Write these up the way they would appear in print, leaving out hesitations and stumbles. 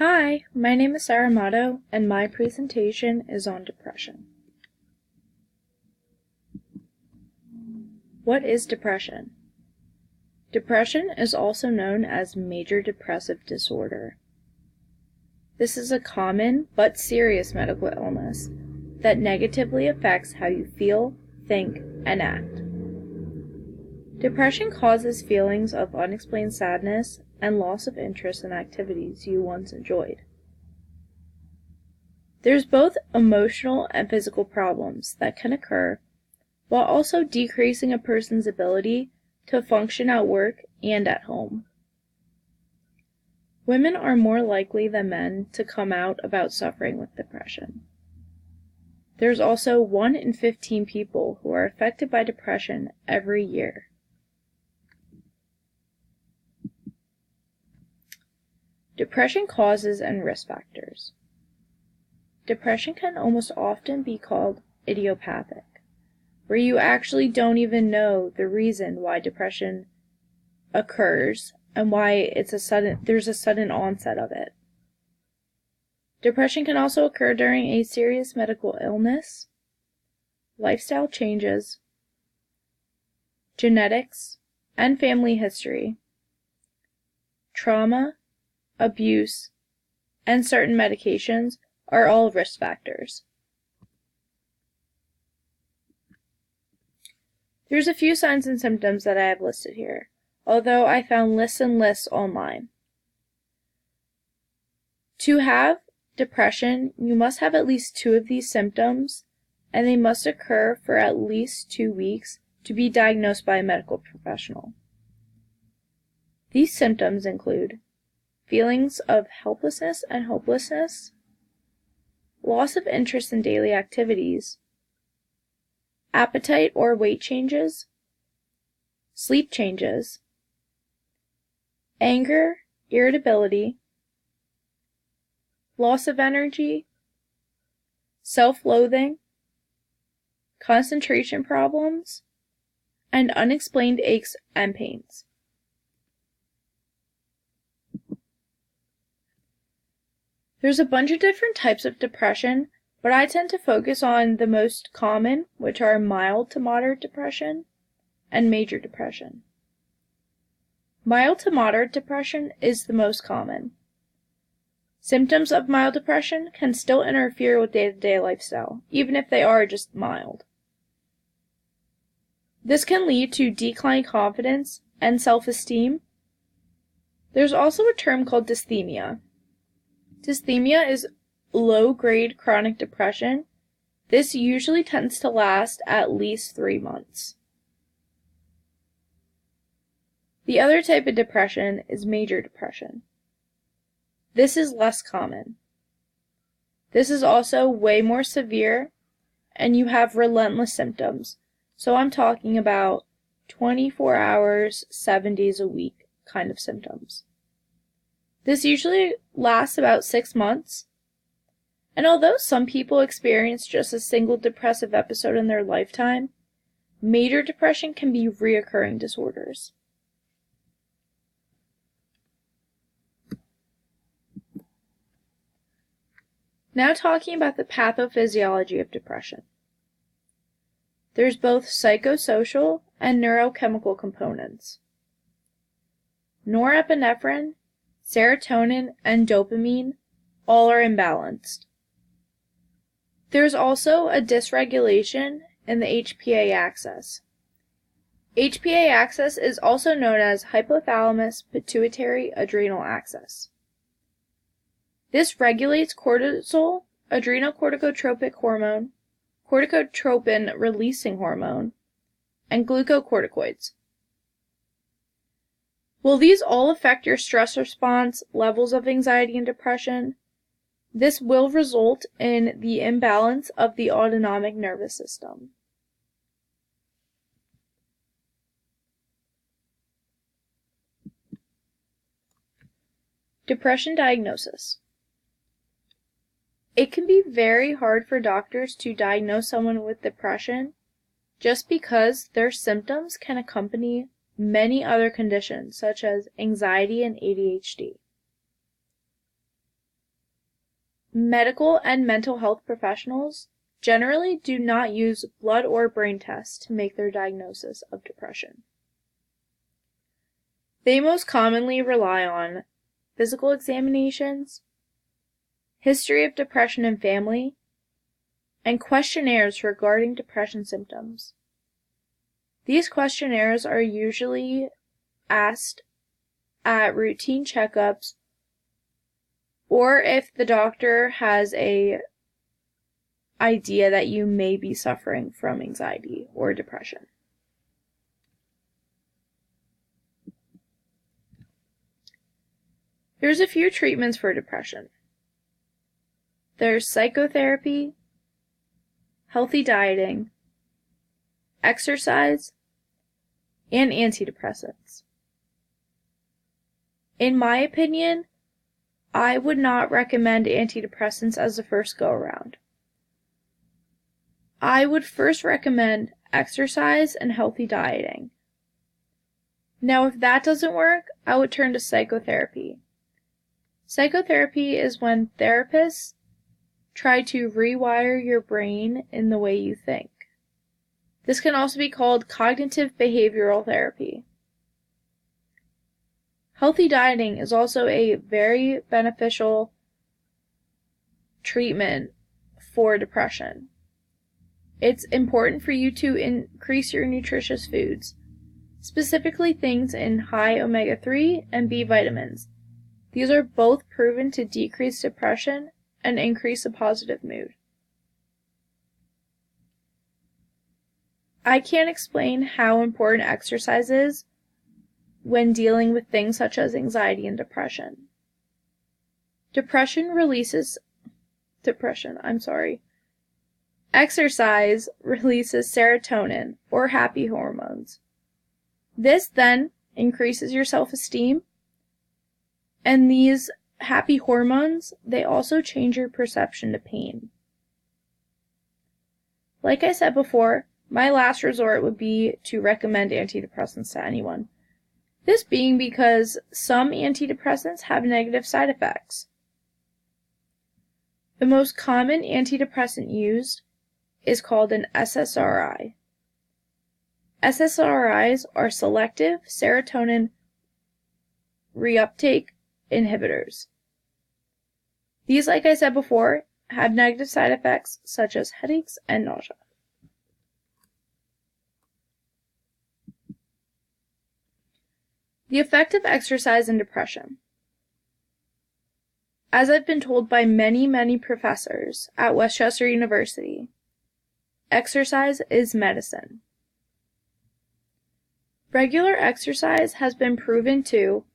Hi, my name is Sarah Mato, and my presentation is on depression. What is depression? Depression is also known as major depressive disorder. This is a common but serious medical illness that negatively affects how you feel, think, and act. Depression causes feelings of unexplained sadness and loss of interest in activities you once enjoyed. There's both emotional and physical problems that can occur, while also decreasing a person's ability to function at work and at home. Women are more likely than men to come out about suffering with depression. There's also 1 in 15 people who are affected by depression every year. Depression causes and risk factors. Depression can almost often be called idiopathic, where you actually don't even know the reason why depression occurs and why there's a sudden onset of it. Depression can also occur during a serious medical illness, lifestyle changes, genetics and family history, trauma, abuse, and certain medications are all risk factors. There's a few signs and symptoms that I have listed here, although I found lists and lists online. To have depression, you must have at least 2 of these symptoms, and they must occur for at least 2 weeks to be diagnosed by a medical professional. These symptoms include feelings of helplessness and hopelessness, loss of interest in daily activities, appetite or weight changes, sleep changes, anger, irritability, loss of energy, self-loathing, concentration problems, and unexplained aches and pains. There's a bunch of different types of depression, but I tend to focus on the most common, which are mild to moderate depression and major depression. Mild to moderate depression is the most common. Symptoms of mild depression can still interfere with day-to-day lifestyle, even if they are just mild. This can lead to declined confidence and self-esteem. There's also a term called dysthymia. Dysthymia is low-grade chronic depression. This usually tends to last at least 3 months. The other type of depression is major depression. This is less common. This is also way more severe, and you have relentless symptoms. So I'm talking about 24 hours, 7 days a week kind of symptoms. This usually lasts about 6 months, and although some people experience just a single depressive episode in their lifetime, major depression can be reoccurring disorders. Now talking about the pathophysiology of depression. There's both psychosocial and neurochemical components. Norepinephrine, serotonin, and dopamine all are imbalanced. There's also a dysregulation in the HPA axis. HPA axis is also known as hypothalamus pituitary adrenal axis. This regulates cortisol, adrenocorticotropic hormone, corticotropin-releasing hormone, and glucocorticoids. While these all affect your stress response, levels of anxiety and depression, this will result in the imbalance of the autonomic nervous system. Depression diagnosis. It can be very hard for doctors to diagnose someone with depression just because their symptoms can accompany many other conditions such as anxiety and ADHD. medical and mental health professionals generally do not use blood or brain tests to make their diagnosis of depression. They most commonly rely on physical examinations, history of depression in family, and questionnaires regarding depression symptoms. These questionnaires are usually asked at routine checkups or if the doctor has an idea that you may be suffering from anxiety or depression. There's a few treatments for depression. There's psychotherapy, healthy dieting, exercise, and antidepressants. In my opinion, I would not recommend antidepressants as the first go-around. I would first recommend exercise and healthy dieting. Now, if that doesn't work, I would turn to psychotherapy. Psychotherapy is when therapists try to rewire your brain in the way you think. This can also be called cognitive behavioral therapy. Healthy dieting is also a very beneficial treatment for depression. It's important for you to increase your nutritious foods, specifically things in high omega-3 and B vitamins. These are both proven to decrease depression and increase a positive mood. I can't explain how important exercise is when dealing with things such as anxiety and depression. Exercise releases serotonin, or happy hormones. This then increases your self-esteem, and these happy hormones, they also change your perception to pain. Like I said before, my last resort would be to recommend antidepressants to anyone. This being because some antidepressants have negative side effects. The most common antidepressant used is called an SSRI. SSRIs are selective serotonin reuptake inhibitors. These, like I said before, have negative side effects such as headaches and nausea. The effect of exercise in depression. As I've been told by many professors at Westchester University, exercise is medicine. Regular exercise has been proven to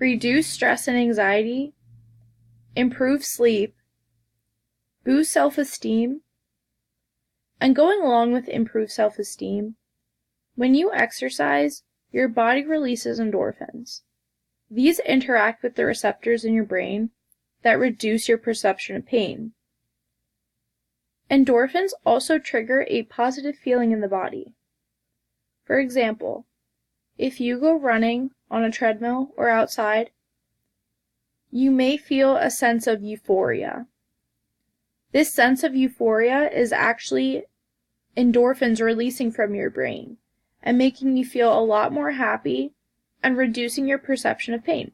reduce stress and anxiety, improve sleep, boost self-esteem, and going along with improved self-esteem, when you exercise, your body releases endorphins. These interact with the receptors in your brain that reduce your perception of pain. Endorphins also trigger a positive feeling in the body. For example, if you go running on a treadmill or outside, you may feel a sense of euphoria. This sense of euphoria is actually endorphins releasing from your brain and making you feel a lot more happy and reducing your perception of pain.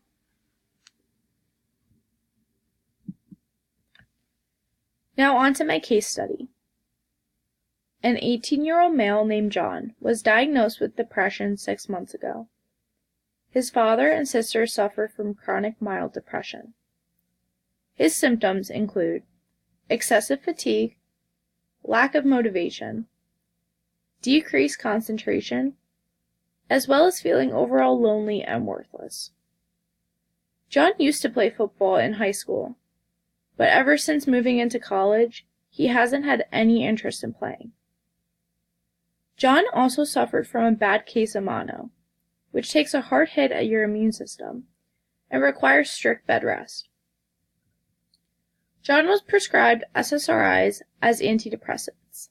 Now on to my case study. An 18-year-old male named John was diagnosed with depression 6 months ago. His father and sister suffer from chronic mild depression. His symptoms include excessive fatigue, lack of motivation, decreased concentration, as well as feeling overall lonely and worthless. John used to play football in high school, but ever since moving into college, he hasn't had any interest in playing. John also suffered from a bad case of mono, which takes a hard hit at your immune system and requires strict bed rest. John was prescribed SSRIs as antidepressants.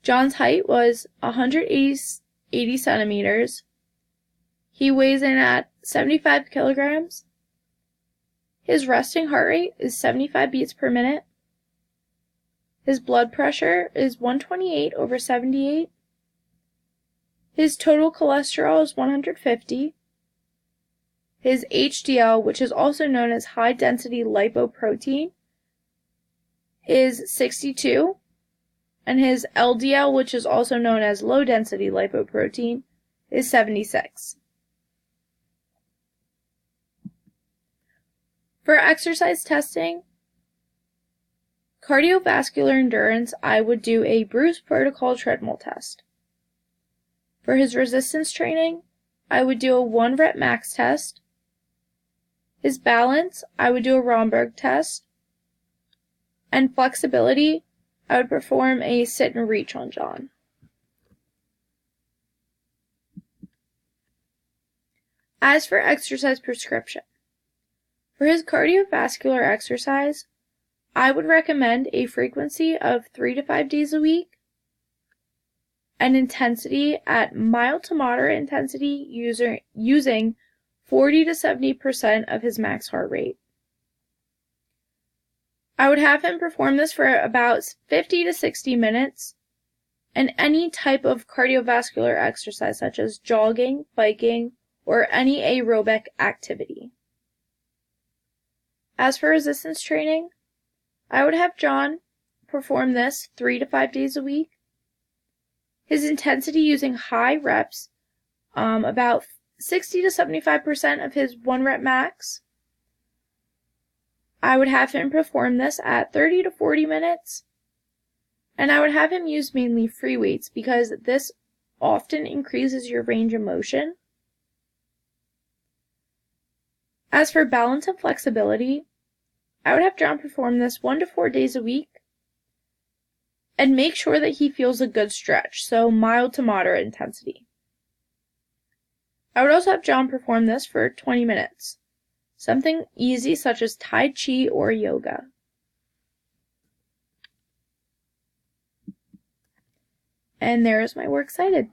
John's height was 180 centimeters. He weighs in at 75 kilograms. His resting heart rate is 75 beats per minute. His blood pressure is 128/78. His total cholesterol is 150. His HDL, which is also known as high-density lipoprotein, is 62. And his LDL, which is also known as low-density lipoprotein, is 76. For exercise testing, cardiovascular endurance, I would do a Bruce protocol treadmill test. For his resistance training, I would do a 1 rep max test. His balance, I would do a Romberg test. And flexibility, I would perform a sit and reach on John. As for exercise prescription, for his cardiovascular exercise, I would recommend a frequency of 3 to 5 days a week, an intensity at mild to moderate intensity using 40 to 70% of his max heart rate. I would have him perform this for about 50 to 60 minutes, and any type of cardiovascular exercise such as jogging, biking, or any aerobic activity. As for resistance training, I would have John perform this 3 to 5 days a week. His intensity using high reps, about 60 to 75% of his 1 rep max. I would have him perform this at 30 to 40 minutes. And I would have him use mainly free weights because this often increases your range of motion. As for balance and flexibility, I would have John perform this 1 to 4 days a week and make sure that he feels a good stretch, so mild to moderate intensity. I would also have John perform this for 20 minutes, something easy such as Tai Chi or yoga. And there is my works cited.